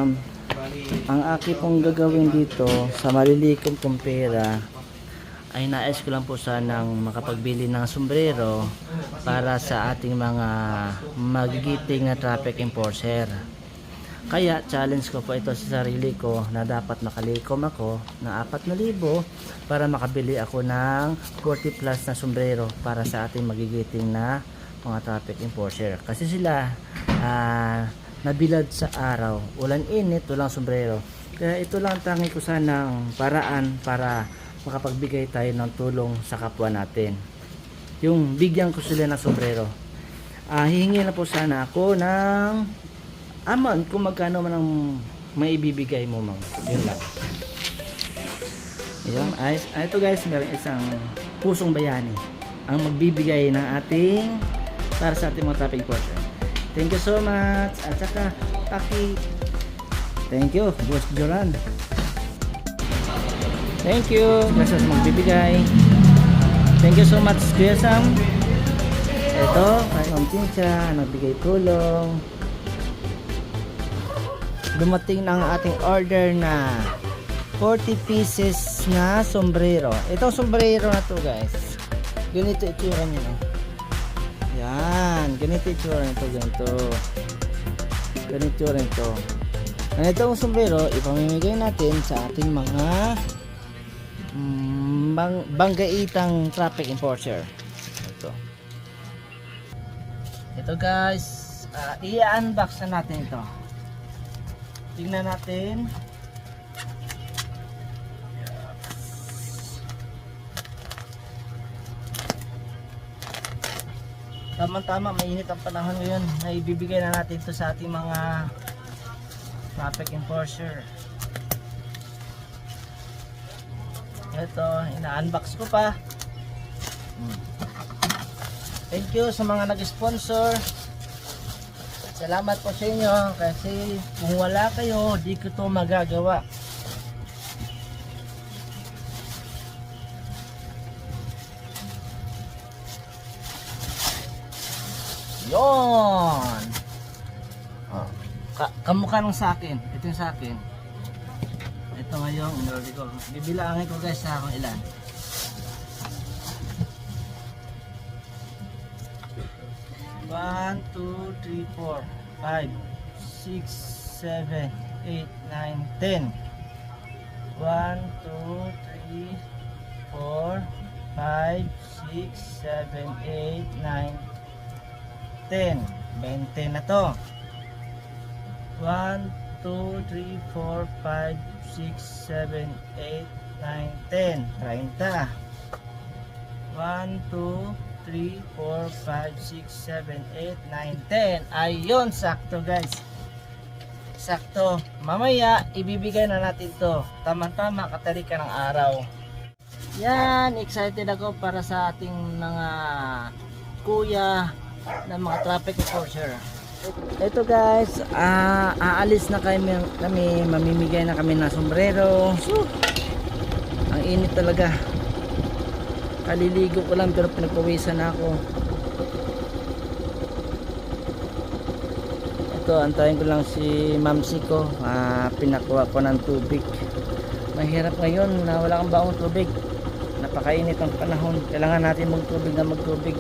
Kadyam, ang aking pong gagawin dito sa malilikom kong pera ay nais ko lang po sanang makapagbili ng sombrero para sa ating mga magigiting na traffic enforcer. Kaya challenge ko po ito sa sarili ko na dapat makalikom ako ng 4,000 para makabili ako ng 40 plus na sombrero para sa ating magigiting na mga traffic enforcer. Kasi sila nabilad sa araw, ulan init, walang sombrero. Kaya ito lang tangi ko sanang paraan para makapagbigay tayo ng tulong sa kapwa natin. Yung bigyan ko sila ng sombrero. Hihingi na po sana ako ng amount kung magkano man ang maibibigay mo, ma'am. Yun lang. Yun. Ito guys, meron isang pusong bayani ang magbibigay ng ating para sa ating mga traffic enforcer. Thank you so much. At saka Taki, thank you Boss Joran. Thank you kasi magbibigay. Thank you so much Kuya Sam. Ito kay Ma'am Chincha nagbigay tulong. Dumating na ang ating order na 40 pieces na sombrero. Itong sombrero na to guys, ganito itsura niya. Yan, ganito itsura nito, ganito itsura nito. Itong sombrero ipamimigay natin sa ating mga banggaitang traffic enforcer. Ito guys, i-unbox na natin ito. Tingnan natin. Tama-tama, mainit ang panahon ngayon. Naibibigay na natin ito sa ating mga traffic enforcer. Ito, ina-unbox ko pa. Thank you sa mga nag-sponsor. Salamat po sa inyo kasi kung wala kayo, di ko to magagawa. Yon. Kamukha nung sa akin. Ito yung sa akin. Ito ngayon, inorder ko. Bibilangin ko guys sa kung ilan. 1, 2, 3, 4, 5, 6, 7, 8, 9, 10. 1, 2, 3, 4, 5, 6, 7, 8, 9, 10. 20 na to. 1, 2, 3, 4, 5, 6, 7, 8, 9, 10. 30. 1, 2, 3, 4, 5, 6, 7, 8, 9, 10. Ayun, sakto guys. Sakto. Mamaya, ibibigay na natin to. Tama-tama, katarika ng araw. Yan, excited ako para sa ating mga kuya ng mga traffic enforcer. Ito guys, aalis na kami, mamimigay na kami ng sombrero. Ang init talaga. Kaliligo ko lang pero pinagpawisan na ako. Ito, antayin ko lang si Mamsi ko. Pinakuha ko ng tubig. Mahirap ngayon na wala kang baong tubig. Napakainit ang panahon. Kailangan natin magtubig na magtubig.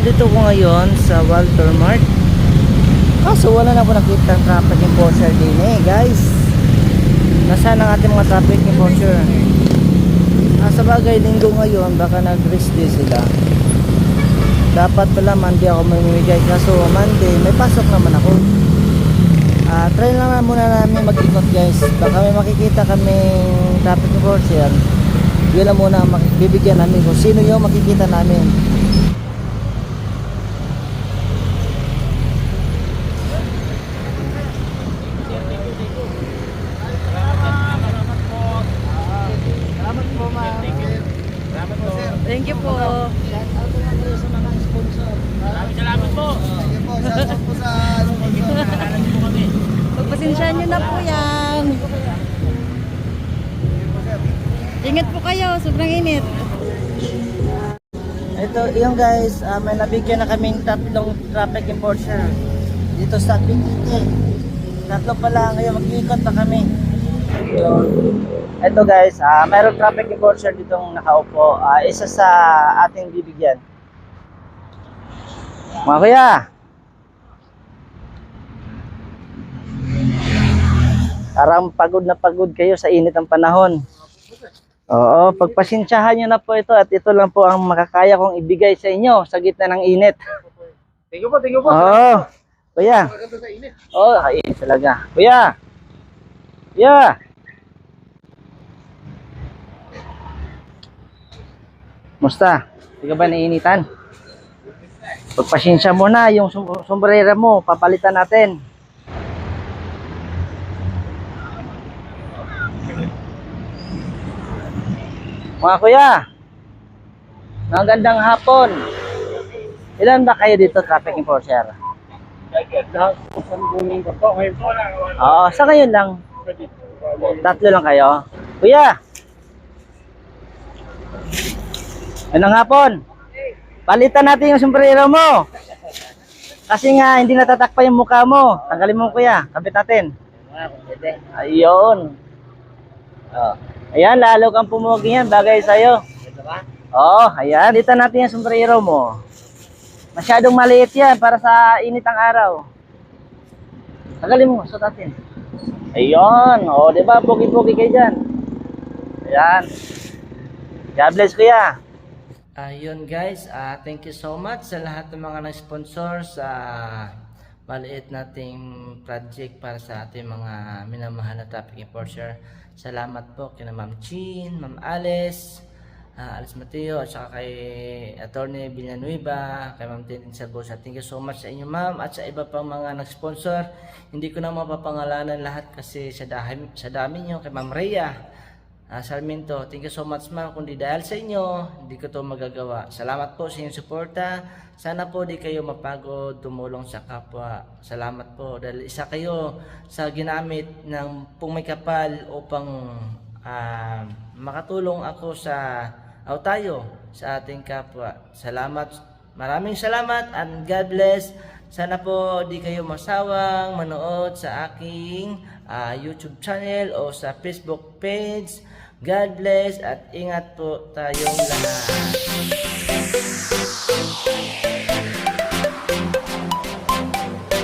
Nandito ko ngayon sa Walter Mart. Kaso wala na ako nakita ng traffic enforcer din guys. Nasaan ang ating mga traffic enforcer? Sa bagay linggo ngayon, baka nag-rest day sila. Dapat pala Monday ako mamimigay. Kaso Monday, may pasok naman ako. Try lang muna namin mag-ikot guys. Baka may makikita kaming traffic enforcer. Yun lang muna bibigyan namin kung sino yung makikita namin. Thank you po. Shout out naman kayo sa mga sponsor. Maraming salamat po. Thank you po. Shout out po sa sponsor. Basahan nyo na po yan. Ingat po kayo, sobrang init. Ito yung guys, may nabigyan na kaming 3 traffic enforcer dito sa Pinite. 3 pa lang, ngayon mag-ikot pa kami. Ito guys, mayroong traffic enforcer ditong nakaupo. Isa sa ating bibigyan. Mga kuya, parang pagod na pagod kayo sa init ng panahon. Oo, pagpasensyahan nyo na po ito at ito lang po ang makakaya kong ibigay sa inyo sa gitna ng init. Thank you po, thank you po. Oo, kuya. Maganda sa init. Oo, kainit talaga. Kuya! Kuya! Musta? Hindi ka ba nainitan? Pagpasensya mo na yung sombrero mo, papalitan natin. Mga kuya, magandang hapon. Ilan ba kayo dito, traffic enforcer? Oo, sa ngayon lang. 3 lang kayo. Kuya! Anong hapon? Palitan natin yung sombrero mo. Kasi nga, hindi natatakpa yung mukha mo. Tanggalin mo kuya, kabit natin. Ayun. Oh. Ayan, lalo kang pumugi yan, bagay sa'yo. Oo, ayan, dito natin yung sombrero mo. Masyadong maliit yan para sa init ang araw. Tanggalin mo, suot natin. Ayun, o, diba, pugi-pugi kayo dyan. Ayan. God bless kuya. Ayun guys, thank you so much sa lahat ng mga nag-sponsor sa maliit nating project para sa ating mga minamahal na traffic enforcer. Salamat po kina Ma'am Chin, Ma'am Alice, Alice Mateo, at saka kay Attorney Villanueva, kay Ma'am Tintin Sabosa. Thank you so much sa inyo ma'am at sa iba pang mga nag-sponsor. Hindi ko na mapapangalanan lahat kasi sa dami nyo, kay Ma'am Rhea, Sarmiento, thank you so much ma'am. Kundi dahil sa inyo, hindi ko to magagawa. Salamat po sa inyong suporta. Sana po di kayo mapagod tumulong sa kapwa. Salamat po dahil isa kayo sa ginamit ng pumikapal upang makatulong ako tayo sa ating kapwa. Salamat. Maraming salamat and God bless. Sana po di kayo masawang manood sa aking YouTube channel o sa Facebook page. God bless at ingat po tayong lahat.